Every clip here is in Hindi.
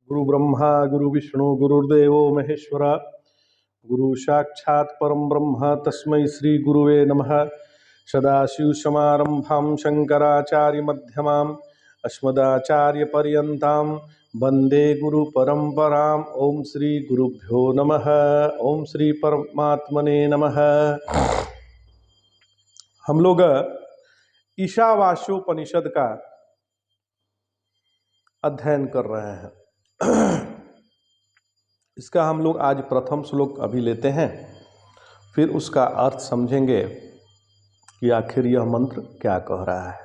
गुरु ब्रह्मा गुरु विष्णु गुरुर्देवो महेश्वरा गुरु साक्षात् परम ब्रह्म तस्मै श्री गुरुवे नमः। सदाशिवसमारंभां शंकराचार्य मध्यमाम् अस्मदाचार्यपर्यन्तां वन्दे गुरुपरम्पराम्। ओम श्री गुरुभ्यो नमः। ओम श्री परमात्मने नमः। हम लोग ईशावास्योपनिषद का अध्ययन कर रहे हैं। इसका हम लोग आज प्रथम श्लोक अभी लेते हैं, फिर उसका अर्थ समझेंगे कि आखिर यह मंत्र क्या कह रहा है।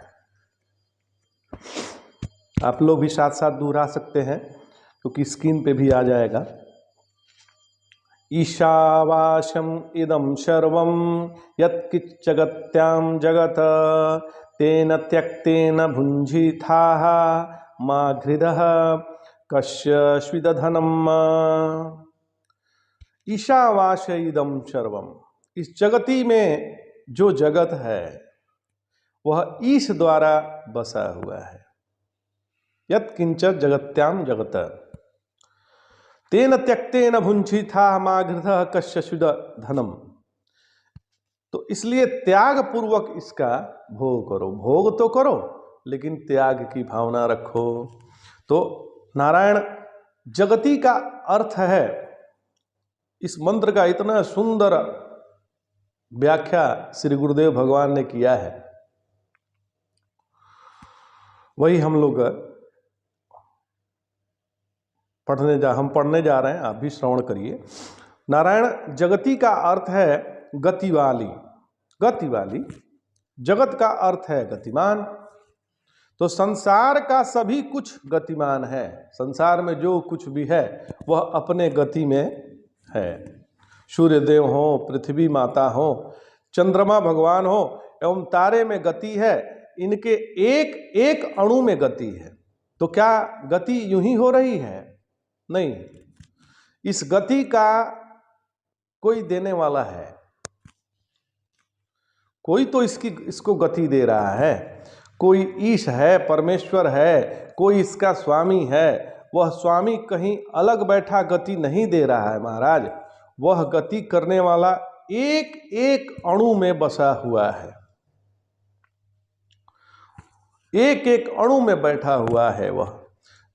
आप लोग भी साथ साथ दोहरा सकते हैं क्योंकि स्क्रीन पे भी आ जाएगा। ईशावास्यम इदं सर्वं यत्किंच जगत्यां जगत तेन त्यक्तेन भुञ्जीथाः मा घृदः कस्यचिदधनम्। ईशावास्य इदं सर्वम, इस जगती में जो जगत है वह ईश द्वारा बसा हुआ है। यत्किंच जगत्याम जगत तेन त्यक्तेन भुञ्जीथा मा घृदः कस्यचिदधनम्। तो इसलिए त्याग पूर्वक इसका भोग करो। भोग तो करो लेकिन त्याग की भावना रखो। तो नारायण जगती का अर्थ है, इस मंत्र का इतना सुंदर व्याख्या श्री गुरुदेव भगवान ने किया है, वही हम लोग पढ़ने जा रहे हैं। आप भी श्रवण करिए। नारायण जगती का अर्थ है गति वाली। गति वाली जगत का अर्थ है गतिमान। तो संसार का सभी कुछ गतिमान है। संसार में जो कुछ भी है वह अपने गति में है। सूर्यदेव हो, पृथ्वी माता हो, चंद्रमा भगवान हो एवं तारे में गति है। इनके एक एक अणु में गति है। तो क्या गति यूं ही हो रही है? नहीं, इस गति का कोई देने वाला है। कोई तो इसको गति दे रहा है। कोई ईश है, परमेश्वर है, कोई इसका स्वामी है। वह स्वामी कहीं अलग बैठा गति नहीं दे रहा है महाराज। वह गति करने वाला एक एक अणु में बसा हुआ है। एक एक अणु में बैठा हुआ है वह।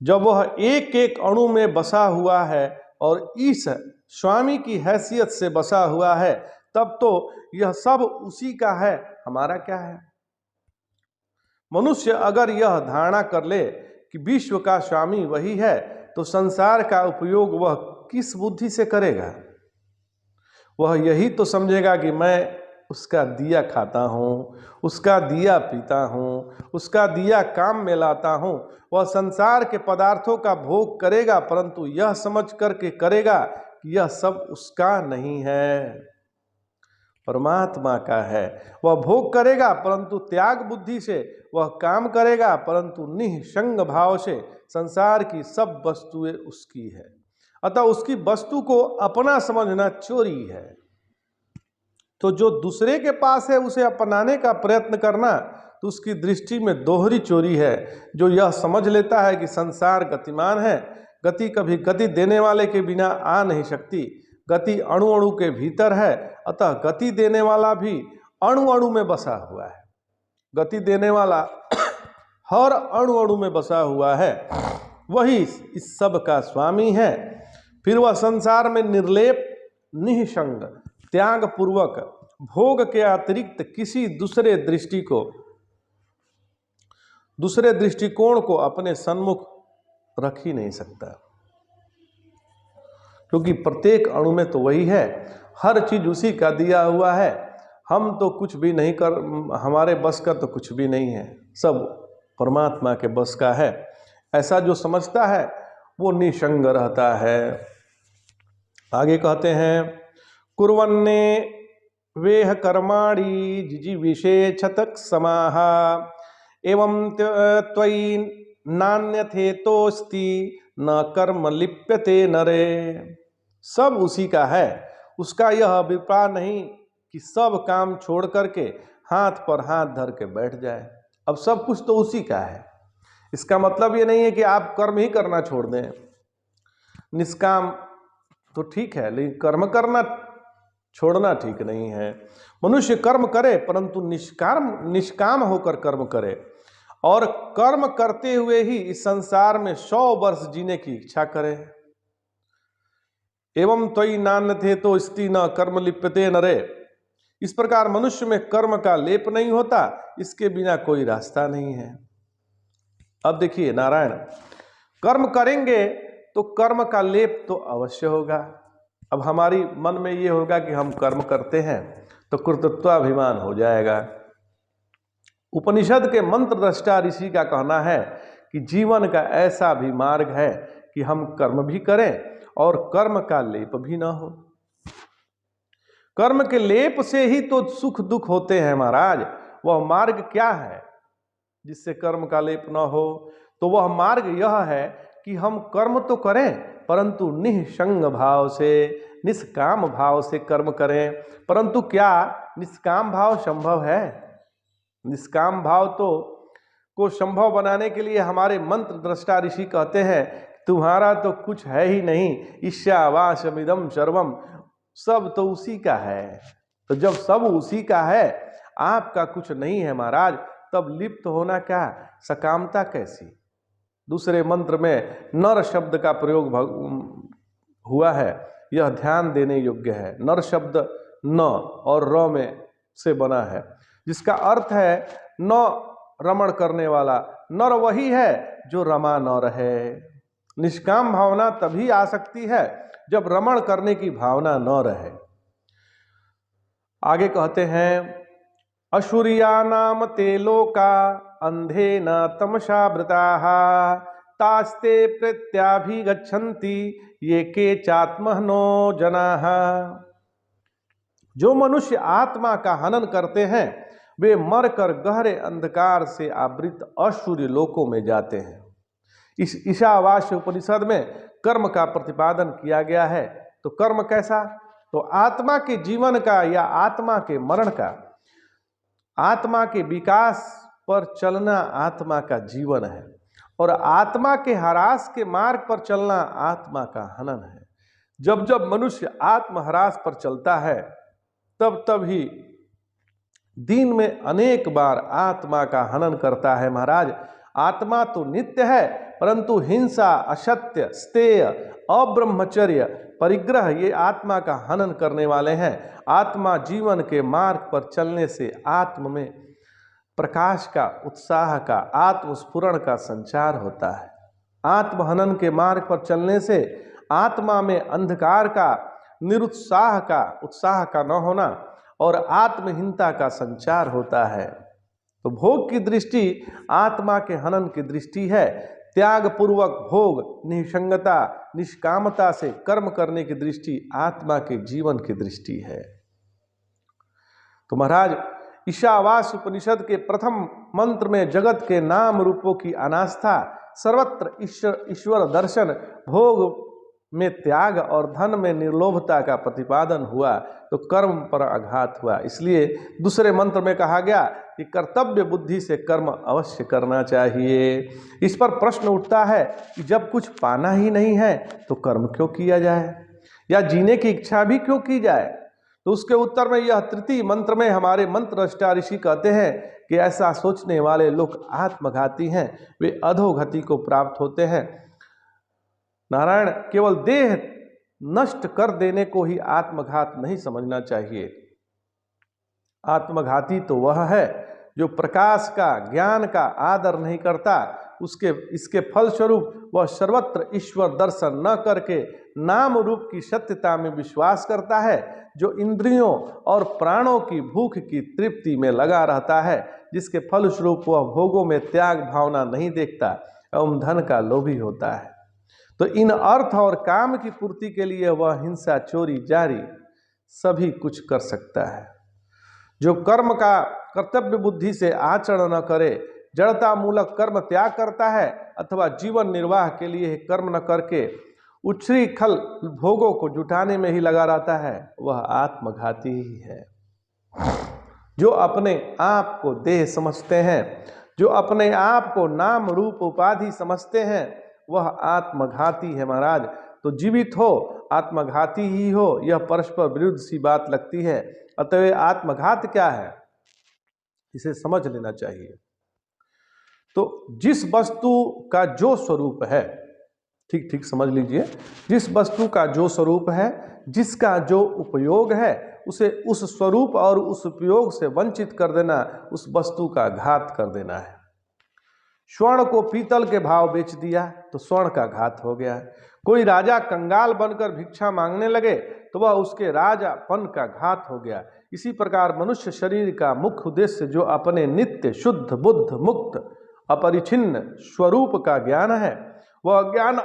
जब वह एक एक अणु में बसा हुआ है और ईश स्वामी की हैसियत से बसा हुआ है, तब तो यह सब उसी का है। हमारा क्या है? मनुष्य अगर यह धारणा कर ले कि विश्व का स्वामी वही है, तो संसार का उपयोग वह किस बुद्धि से करेगा? वह यही तो समझेगा कि मैं उसका दिया खाता हूँ, उसका दिया पीता हूँ, उसका दिया काम में लाता हूँ। वह संसार के पदार्थों का भोग करेगा, परंतु यह समझ करके करेगा कि यह सब उसका नहीं है, परमात्मा का है। वह भोग करेगा परंतु त्याग बुद्धि से। वह काम करेगा परंतु निःसंग भाव से। संसार की सब वस्तुएं उसकी है, अतः उसकी वस्तु को अपना समझना चोरी है। तो जो दूसरे के पास है उसे अपनाने का प्रयत्न करना, तो उसकी दृष्टि में दोहरी चोरी है। जो यह समझ लेता है कि संसार गतिमान है, गति कभी गति देने वाले के बिना आ नहीं सकती, गति अणु अणु के भीतर है, अतः गति देने वाला भी अणु अणु में बसा हुआ है। गति देने वाला हर अणु अणु में बसा हुआ है। वही इस सब का स्वामी है। फिर वह संसार में निर्लेप, निःसंग, त्याग पूर्वक भोग के अतिरिक्त किसी दूसरे दृष्टिकोण को अपने सन्मुख रख ही नहीं सकता, क्योंकि प्रत्येक अणु में तो वही है। हर चीज उसी का दिया हुआ है। हम तो कुछ भी नहीं कर, हमारे बस का तो कुछ भी नहीं है, सब परमात्मा के बस का है। ऐसा जो समझता है वो निसंग रहता है। आगे कहते हैं, कुर्वन्ने वेह कर्माणि जिजीविषेच्छतक समाह एवं त्वयि नान्यथेतोस्ति न कर्म लिप्यते नरे। सब उसी का है। उसका यह अभिप्राय नहीं कि सब काम छोड़ करके हाथ पर हाथ धर के बैठ जाए। अब सब कुछ तो उसी का है। इसका मतलब ये नहीं है कि आप कर्म ही करना छोड़ दें। निष्काम तो ठीक है, लेकिन कर्म करना छोड़ना ठीक नहीं है। मनुष्य कर्म करे परंतु निष्काम होकर कर्म करे, और कर्म करते हुए ही इस संसार में 100 वर्ष जीने की इच्छा करे। एवं त्वयि नान्यथे तो स्त्री न कर्म लिप्यते नरे। इस प्रकार मनुष्य में कर्म का लेप नहीं होता, इसके बिना कोई रास्ता नहीं है। अब देखिए नारायण, कर्म करेंगे तो कर्म का लेप तो अवश्य होगा। अब हमारी मन में ये होगा कि हम कर्म करते हैं तो कर्तृत्वाभिमान हो जाएगा। उपनिषद के मंत्र दृष्टा ऋषि का कहना है कि जीवन का ऐसा भी मार्ग है कि हम कर्म भी करें और कर्म का लेप भी ना हो। कर्म के लेप से ही तो सुख दुख होते हैं महाराज। वह मार्ग क्या है जिससे कर्म का लेप ना हो? तो वह मार्ग यह है कि हम कर्म तो करें परंतु निःसंग भाव से, निष्काम भाव से कर्म करें। परंतु क्या निष्काम भाव संभव है? निष्काम भाव को संभव बनाने के लिए हमारे मंत्र दृष्टा ऋषि कहते हैं तुम्हारा तो कुछ है ही नहीं, ईशावास्यमिदं सर्वम, सब तो उसी का है। तो जब सब उसी का है, आपका कुछ नहीं है महाराज, तब लिप्त होना क्या, सकामता कैसी? दूसरे मंत्र में नर शब्द का प्रयोग हुआ है, यह ध्यान देने योग्य है। नर शब्द न और र में से बना है, जिसका अर्थ है न रमण करने वाला। नर वही है जो रमा न रहे। निष्काम भावना तभी आ सकती है जब रमण करने की भावना न रहे। आगे कहते हैं असुरिया नाम ते लोका अंधे न तमसा वृताः तास्ते प्रत्याभिगच्छन्ति ये के चात्महनो जनाः। जो मनुष्य आत्मा का हनन करते हैं वे मरकर गहरे अंधकार से आवृत असूर्य लोकों में जाते हैं। इस ईशावास्य उपनिषद में कर्म का प्रतिपादन किया गया है। तो कर्म कैसा? तो आत्मा के जीवन का या आत्मा के मरण का, आत्मा के विकास पर चलना आत्मा का जीवन है, और आत्मा के ह्रास के मार्ग पर चलना आत्मा का हनन है। जब जब मनुष्य आत्मह्रास पर चलता है तब तब ही दिन में अनेक बार आत्मा का हनन करता है महाराज। आत्मा तो नित्य है, परंतु हिंसा, असत्य, स्तेय, अब्रह्मचर्य, परिग्रह ये आत्मा का हनन करने वाले हैं। आत्मा जीवन के मार्ग पर चलने से आत्म में प्रकाश का, उत्साह का, आत्मस्फुरण का संचार होता है। आत्महनन के मार्ग पर चलने से आत्मा में अंधकार का, निरुत्साह का, उत्साह का न होना और आत्महीनता का संचार होता है। तो भोग की दृष्टि आत्मा के हनन की दृष्टि है। त्याग पूर्वक भोग, निसंगता, निष्कामता से कर्म करने की दृष्टि आत्मा के जीवन की दृष्टि है। तो महाराज ईशावास्य उपनिषद के प्रथम मंत्र में जगत के नाम रूपों की अनास्था, सर्वत्र ईश्वर दर्शन, भोग में त्याग और धन में निर्लोभता का प्रतिपादन हुआ तो कर्म पर आघात हुआ। इसलिए दूसरे मंत्र में कहा गया कि कर्तव्य बुद्धि से कर्म अवश्य करना चाहिए। इस पर प्रश्न उठता है कि जब कुछ पाना ही नहीं है तो कर्म क्यों किया जाए, या जीने की इच्छा भी क्यों की जाए? तो उसके उत्तर में यह तृतीय मंत्र में हमारे मंत्र दृष्टा ऋषि कहते हैं कि ऐसा सोचने वाले लोग आत्मघाती हैं, वे अधोगति को प्राप्त होते हैं। नारायण, केवल देह नष्ट कर देने को ही आत्मघात नहीं समझना चाहिए। आत्मघाती तो वह है जो प्रकाश का, ज्ञान का आदर नहीं करता, इसके फलस्वरूप वह सर्वत्र ईश्वर दर्शन न करके नाम रूप की सत्यता में विश्वास करता है, जो इंद्रियों और प्राणों की भूख की तृप्ति में लगा रहता है, जिसके फलस्वरूप वह भोगों में त्याग भावना नहीं देखता एवं धन का लोभी होता है। तो इन अर्थ और काम की पूर्ति के लिए वह हिंसा, चोरी, जारी सभी कुछ कर सकता है। जो कर्म का कर्तव्य बुद्धि से आचरण न करे, जड़ता मूलक कर्म त्याग करता है अथवा जीवन निर्वाह के लिए कर्म न करके उच्छृंखल भोगों को जुटाने में ही लगा रहता है, वह आत्मघाती ही है। जो अपने आप को देह समझते हैं, जो अपने आप को नाम रूप उपाधि समझते हैं, वह आत्मघाती है महाराज। तो जीवित हो आत्मघाती ही हो, यह परस्पर विरुद्ध सी बात लगती है। अतः आत्मघात क्या है इसे समझ लेना चाहिए। तो जिस वस्तु का जो स्वरूप है, ठीक ठीक समझ लीजिए, जिस वस्तु का जो स्वरूप है, जिसका जो उपयोग है, उसे उस स्वरूप और उस उपयोग से वंचित कर देना उस वस्तु का घात कर देना है। स्वर्ण को पीतल के भाव बेच दिया तो स्वर्ण का घात हो गया। कोई राजा कंगाल बनकर भिक्षा मांगने लगे तो वह उसके राजापन का घात हो गया। इसी प्रकार मनुष्य शरीर का मुख्य उद्देश्य जो अपने नित्य शुद्ध बुद्ध मुक्त अपरिछिन्न स्वरूप का ज्ञान है, वह ज्ञान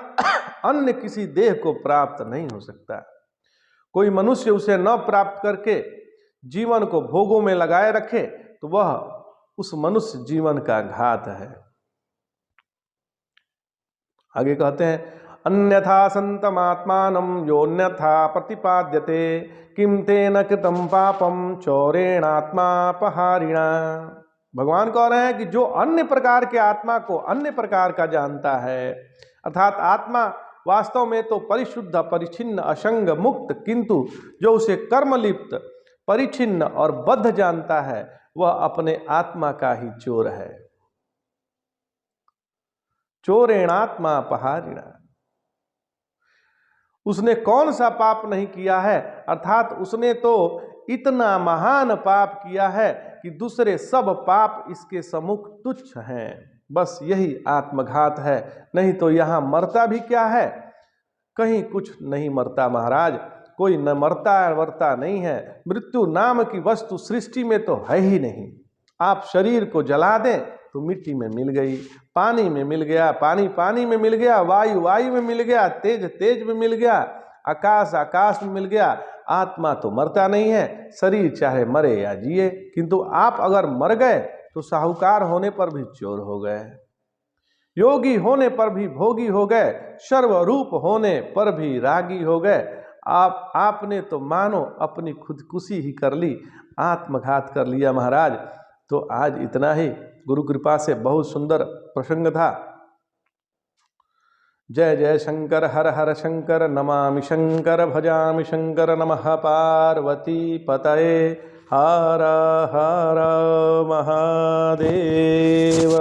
अन्य किसी देह को प्राप्त नहीं हो सकता। कोई मनुष्य उसे न प्राप्त करके जीवन को भोगों में लगाए रखे तो वह उस मनुष्य जीवन का घात है। आगे कहते हैं, अन्यथा संतमात्मानं योन्यथा प्रतिपाद्यते किम तेन कृतं पापम चौरेणात्मापहारिणा। भगवान कह रहे हैं कि जो अन्य प्रकार के आत्मा को अन्य प्रकार का जानता है, अर्थात आत्मा वास्तव में तो परिशुद्ध परिच्छिन्न असंग मुक्त, किंतु जो उसे कर्मलिप्त परिच्छिन्न और बद्ध जानता है वह अपने आत्मा का ही चोर है। चोरेणात्मा अपहारिणा। उसने कौन सा पाप नहीं किया है, अर्थात उसने तो इतना महान पाप किया है कि दूसरे सब पाप इसके सम्मुख तुच्छ हैं। बस यही आत्मघात है, नहीं तो यहाँ मरता भी क्या है, कहीं कुछ नहीं मरता महाराज, कोई न मरता वर्ता नहीं है। मृत्यु नाम की वस्तु सृष्टि में तो है ही नहीं। आप शरीर को जला दें तो मिट्टी में मिल गई, पानी में मिल गया, पानी पानी में मिल गया, वायु वायु में मिल गया, तेज तेज में मिल गया, आकाश आकाश में मिल गया। आत्मा तो मरता नहीं है, शरीर चाहे मरे या जिए। किंतु आप अगर मर गए तो साहूकार होने पर भी चोर हो गए, योगी होने पर भी भोगी हो गए, सर्वरूप होने पर भी रागी हो गए। आपने तो मानो अपनी खुदकुशी ही कर ली, आत्मघात कर लिया महाराज। तो आज इतना ही, गुरु कृपा से बहुत सुंदर प्रसंग था। जय जय शंकर, हर हर शंकर, नमामि शंकर, भजामि शंकर, नमः पार्वती पतये, हर हर महादेव।